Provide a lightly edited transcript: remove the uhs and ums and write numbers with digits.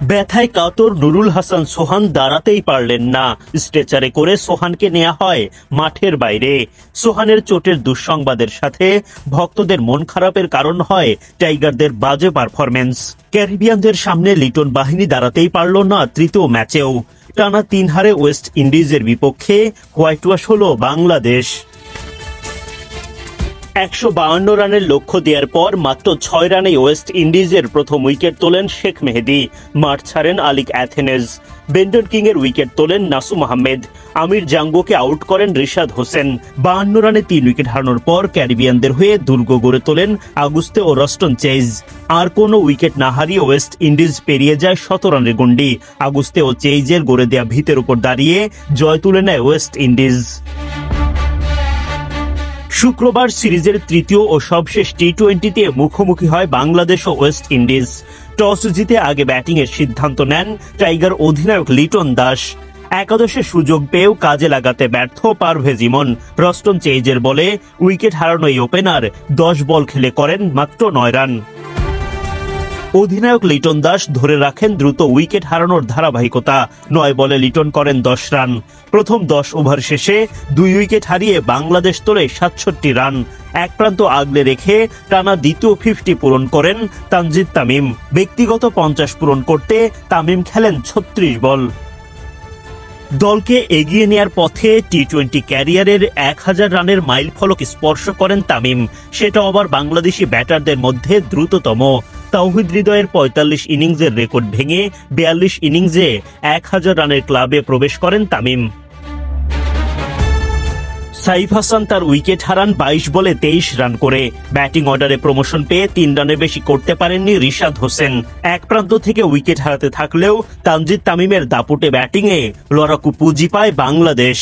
ব্যথায় কাতর নুরুল হাসান সোহান দাঁড়াতেই পারলেন না। স্ট্রেচারে করে সোহানকে নেওয়া হয় মাঠের বাইরে। সোহানের চোটের দুঃসংবাদের সাথে ভক্তদের মন খারাপের কারণ হয় টাইগারদের বাজে পারফরমেন্স। ক্যারিবিয়ানদের সামনে লিটন বাহিনী দাঁড়াতেই পারল না তৃতীয় ম্যাচেও। টানা 3 হারে ওয়েস্ট ইন্ডিজের বিপক্ষে হোয়াইট ওয়াশ হল বাংলাদেশ। 152 রানের লক্ষ্য দেওয়ার পর মাত্র 6 রানে ওয়েস্ট ইন্ডিজের প্রথম উইকেট তোলেন শেখ মেহেদী। মাঠ ছাড়েন আলিক অ্যাথেনেজ। বেন্ডন কিং এর উইকেট তোলেন নাসুম আহমেদ। আমির জাঙ্গোকে আউট করেন রিশাদ হোসেন। 52 রানে 3 উইকেট হারানোর পর ক্যারিবিয়ানদের হয়ে দুর্গ গড়ে তোলেন আগুস্তে ও রস্টন চেজ। আর কোনো উইকেট না হারিয়ে ওয়েস্ট ইন্ডিজ পেরিয়ে যায় 17 রানের গন্ডি। আগুস্তে ও চেইজের গড়ে দেয়া ভিতের উপর দাঁড়িয়ে জয় তুলে নেয় ওয়েস্ট ইন্ডিজ। শুক্রবার সিরিজের তৃতীয় ও সবশেষ টি-20তে মুখোমুখি হয় বাংলাদেশ ও ওয়েস্ট ইন্ডিজ। টস জিতে আগে ব্যাটিং এর সিদ্ধান্ত নেন টাইগার অধিনায়ক লিটন দাস। একাদশে সুযোগ পেয়েও কাজে লাগাতে ব্যর্থ পারভেজ ইমন। রস্টন চেইজের বলে উইকেট হারানো এই ওপেনার 10 বল খেলে করেন মাত্র 9 রান। অধিনায়ক লিটন দাস ধরে রাখেন দ্রুত উইকেট হারানোর ধারাবাহিকতা। 9 বলে লিটন করেন 10 রান। প্রথম 10 ওভার শেষে 2 উইকেট হারিয়ে বাংলাদেশ তোলে 67 রান। এক প্রান্ত আগলে রেখে টানা দ্বিতীয় 50 পূরণ করেন তানজিদ তামিম। ব্যক্তিগত 50 পূরণ করতে তামিম খেলেন 36 বল। দলকে এগিয়ে নেয়ার পথে টি-20 ক্যারিয়ারের 1000 রানের মাইল ফলক স্পর্শ করেন তামিম। সেটা আবার বাংলাদেশি ব্যাটারদের মধ্যে দ্রুততম। তাওহিদ হৃদয়ের 45 ইনিংসের রেকর্ড ভেঙে 42 ইনিংসে 1000 রানের ক্লাবে প্রবেশ করেন তামিম। সাইফ হাসান তার উইকেট হারান 22 বলে 23 রান করে। ব্যাটিং অর্ডারে প্রমোশন পেয়ে 3 রানের বেশি করতে পারেননি রিশাদ হোসেন। এক প্রান্ত থেকে উইকেট হারাতে থাকলেও তানজিদ তামিমের দাপুটে ব্যাটিংয়ে লড়াকু পুঁজি পায় বাংলাদেশ।